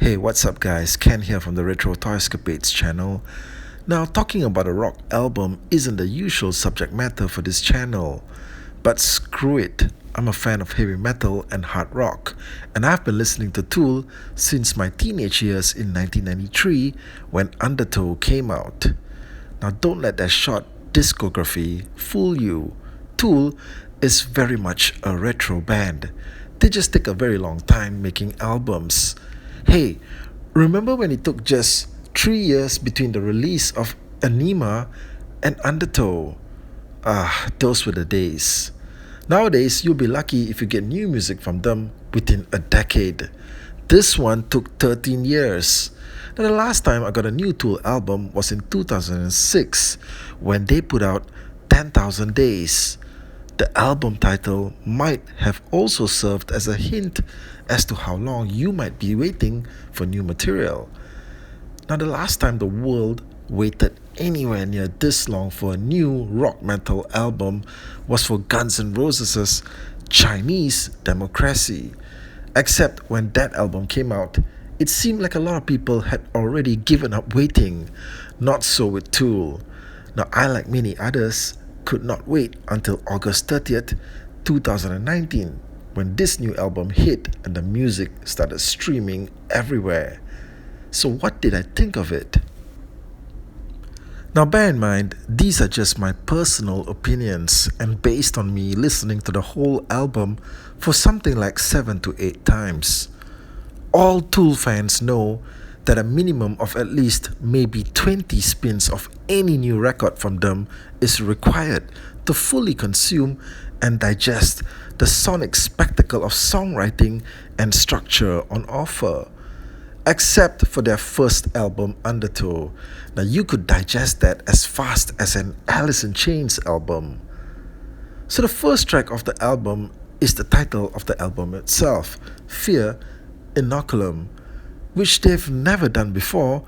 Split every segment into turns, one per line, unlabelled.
Hey, what's up, guys? Ken here from the Retro Toyscapades channel. Now, talking about a rock album isn't the usual subject matter for this channel, but screw it. I'm a fan of heavy metal and hard rock, and I've been listening to Tool since my teenage years in 1993 when Undertow came out. Now, don't let that short discography fool you. Tool is very much a retro band. They just take a very long time making albums. Hey, remember when it took just 3 years between the release of Anima and Undertow? Ah, those were the days. Nowadays, you'll be lucky if you get new music from them within a decade. This one took 13 years. Now, the last time I got a new Tool album was in 2006 when they put out 10,000 Days. The album title might have also served as a hint as to how long you might be waiting for new material. Now, the last time the world waited anywhere near this long for a new rock metal album was for Guns N' Roses' Chinese Democracy. Except when that album came out, it seemed like a lot of people had already given up waiting. Not so with Tool. Now, I, like many others, could not wait until August 30th, 2019, when this new album hit and the music started streaming everywhere. So, what did I think of it? Now, bear in mind, these are just my personal opinions and based on me listening to the whole album for something like 7 to 8 times. All Tool fans know that a minimum of at least maybe 20 spins of any new record from them is required to fully consume and digest the sonic spectacle of songwriting and structure on offer. Except for their first album, Undertow. Now, you could digest that as fast as an Alice in Chains album. So, the first track of the album is the title of the album itself, Fear Inoculum, which they've never done before,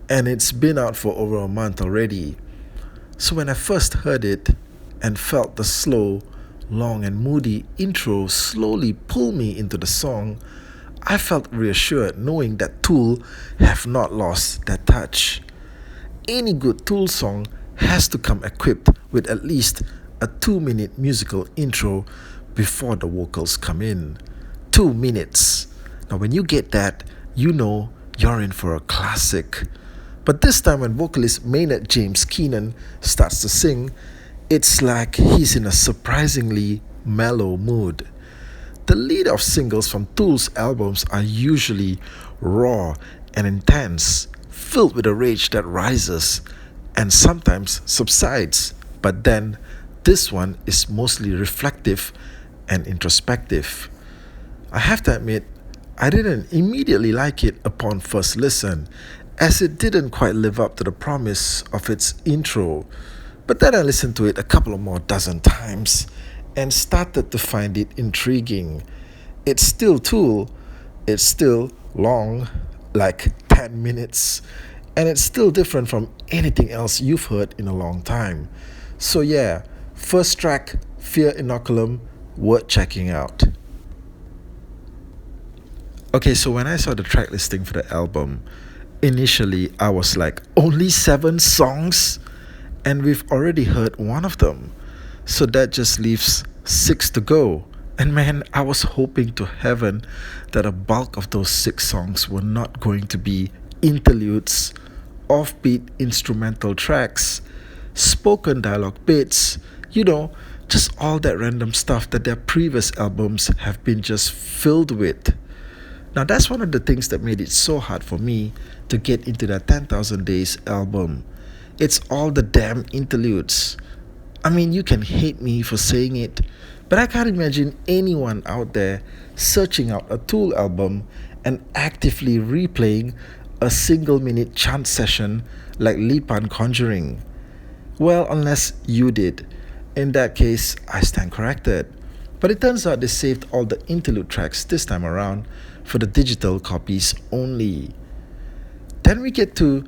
and it's been out for over a month already. So, when I first heard it and felt the slow, long, and moody intro slowly pull me into the song, I felt reassured knowing that Tool have not lost their touch. Any good Tool song has to come equipped with at least a 2-minute musical intro before the vocals come in. 2 minutes. Now, when you get that, you know you're in for a classic. But this time, when vocalist Maynard James Keenan starts to sing, it's like he's in a surprisingly mellow mood. The lead of singles from Tool's albums are usually raw and intense, filled with a rage that rises and sometimes subsides. But then, this one is mostly reflective and introspective. I have to admit, I didn't immediately like it upon first listen, as it didn't quite live up to the promise of its intro. But then I listened to it a couple of more dozen times and started to find it intriguing. It's still Tool, it's still long, like 10 minutes, and it's still different from anything else you've heard in a long time. So yeah, first track, Fear Inoculum, worth checking out. Okay, so when I saw the track listing for the album, initially I was like, only 7 songs? And we've already heard one of them. So that just leaves 6 to go. And man, I was hoping to heaven that a bulk of those 6 songs were not going to be interludes, offbeat instrumental tracks, spoken dialogue bits, just all that random stuff that their previous albums have been just filled with. Now, that's one of the things that made it so hard for me to get into that 10,000 Days album. It's all the damn interludes. I mean, you can hate me for saying it, but I can't imagine anyone out there searching out a Tool album and actively replaying a single-minute chant session like Lipan Conjuring. Well, unless you did. In that case, I stand corrected. But it turns out they saved all the interlude tracks this time around for the digital copies only. Then we get to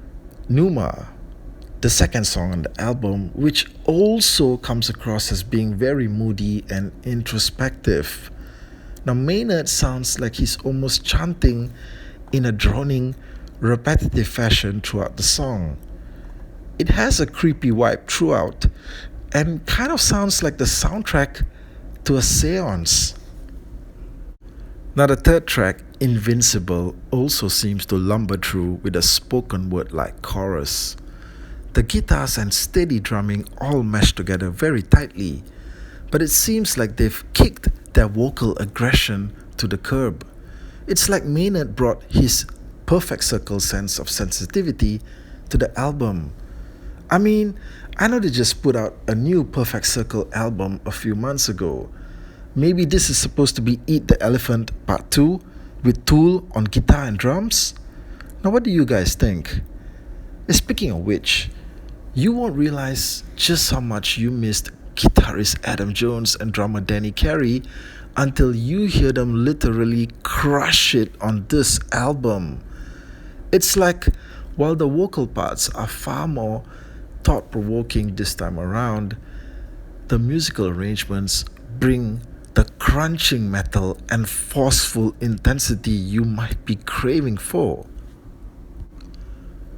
Numa, the second song on the album, which also comes across as being very moody and introspective. Now, Maynard sounds like he's almost chanting in a droning, repetitive fashion throughout the song. It has a creepy vibe throughout and kind of sounds like the soundtrack to a seance. Now, the third track, Invincible, also seems to lumber through with a spoken word like chorus. The guitars and steady drumming all mesh together very tightly, but it seems like they've kicked their vocal aggression to the curb. It's like Maynard brought his perfect circle sense of sensitivity to the album. I mean, I know they just put out a new Perfect Circle album a few months ago. Maybe this is supposed to be Eat the Elephant Part 2 with Tool on guitar and drums? Now, what do you guys think? Speaking of which, you won't realize just how much you missed guitarist Adam Jones and drummer Danny Carey until you hear them literally crush it on this album. It's like, while the vocal parts are far more thought-provoking this time around, the musical arrangements bring the crunching metal and forceful intensity you might be craving for.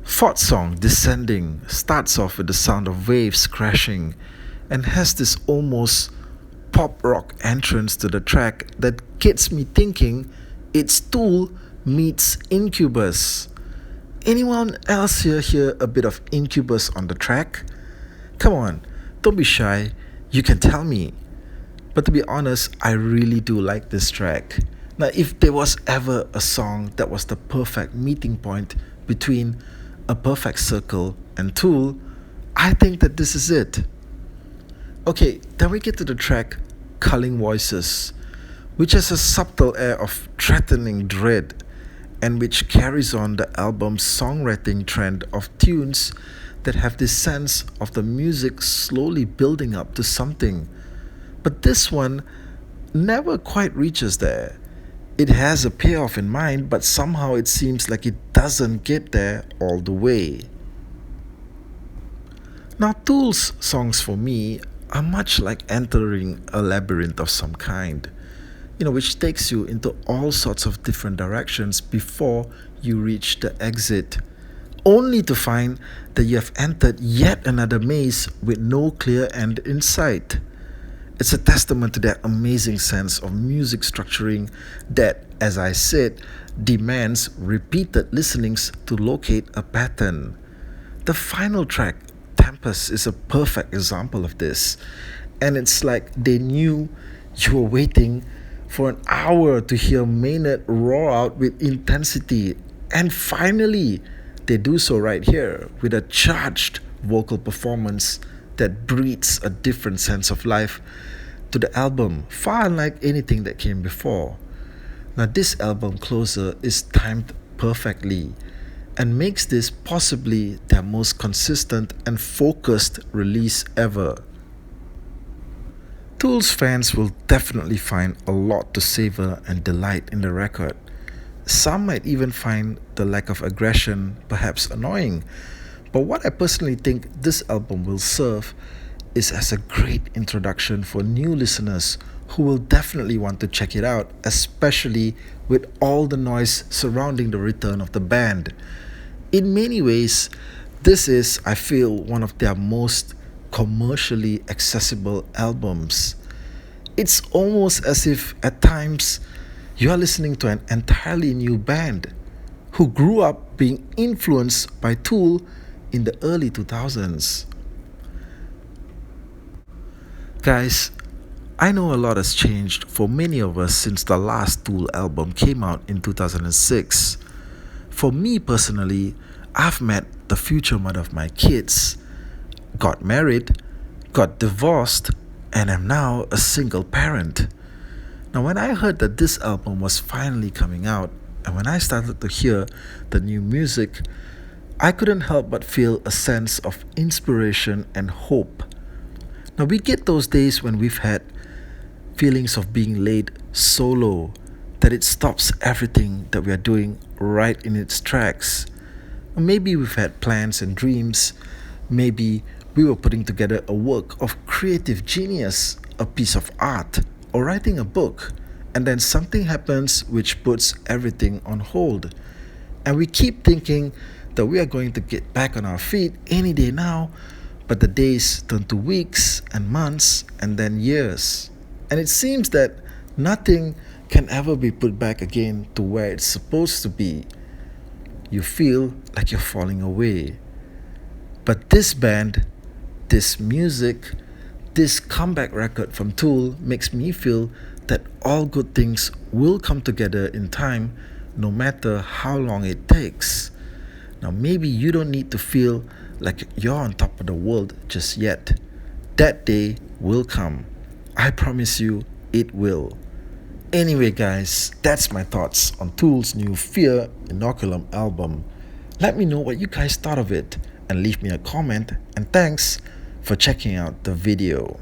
Fourth song, Descending, starts off with the sound of waves crashing and has this almost pop rock entrance to the track that gets me thinking it's Tool meets Incubus. Anyone else here hear a bit of Incubus on the track? Come on, don't be shy, you can tell me. But to be honest, I really do like this track. Now, if there was ever a song that was the perfect meeting point between A Perfect Circle and Tool, I think that this is it. Okay, then we get to the track Culling Voices, which has a subtle air of threatening dread and which carries on the album's songwriting trend of tunes that have this sense of the music slowly building up to something. But this one never quite reaches there. It has a payoff in mind, but somehow it seems like it doesn't get there all the way. Now, Tool's songs for me are much like entering a labyrinth of some kind, which takes you into all sorts of different directions before you reach the exit, only to find that you have entered yet another maze with no clear end in sight. It's a testament to that amazing sense of music structuring that, as I said, demands repeated listenings to locate a pattern. The final track, Tempest, is a perfect example of this, and it's like they knew you were waiting for an hour to hear Maynard roar out with intensity, and finally, they do so right here with a charged vocal performance that breathes a different sense of life to the album, far unlike anything that came before. Now, this album closer is timed perfectly and makes this possibly their most consistent and focused release ever. Tool's fans will definitely find a lot to savor and delight in the record. Some might even find the lack of aggression perhaps annoying, but what I personally think this album will serve is as a great introduction for new listeners who will definitely want to check it out, especially with all the noise surrounding the return of the band. In many ways, this is, I feel, one of their most commercially accessible albums. It's almost as if at times you are listening to an entirely new band who grew up being influenced by Tool in the early 2000s. Guys, I know a lot has changed for many of us since the last Tool album came out in 2006. For me personally, I've met the future mother of my kids, got married, got divorced, and am now a single parent. Now, when I heard that this album was finally coming out, and when I started to hear the new music, I couldn't help but feel a sense of inspiration and hope. Now, we get those days when we've had feelings of being laid so low that it stops everything that we are doing right in its tracks. Maybe we've had plans and dreams. Maybe we were putting together a work of creative genius, a piece of art, or writing a book, and then something happens which puts everything on hold. And we keep thinking that we are going to get back on our feet any day now, but the days turn to weeks and months and then years. And it seems that nothing can ever be put back again to where it's supposed to be. You feel like you're falling away. But this band, this music, this comeback record from Tool makes me feel that all good things will come together in time, no matter how long it takes. Now, maybe you don't need to feel like you're on top of the world just yet. That day will come. I promise you, it will. Anyway, guys, that's my thoughts on Tool's new Fear Inoculum album. Let me know what you guys thought of it and leave me a comment. And thanks for checking out the video.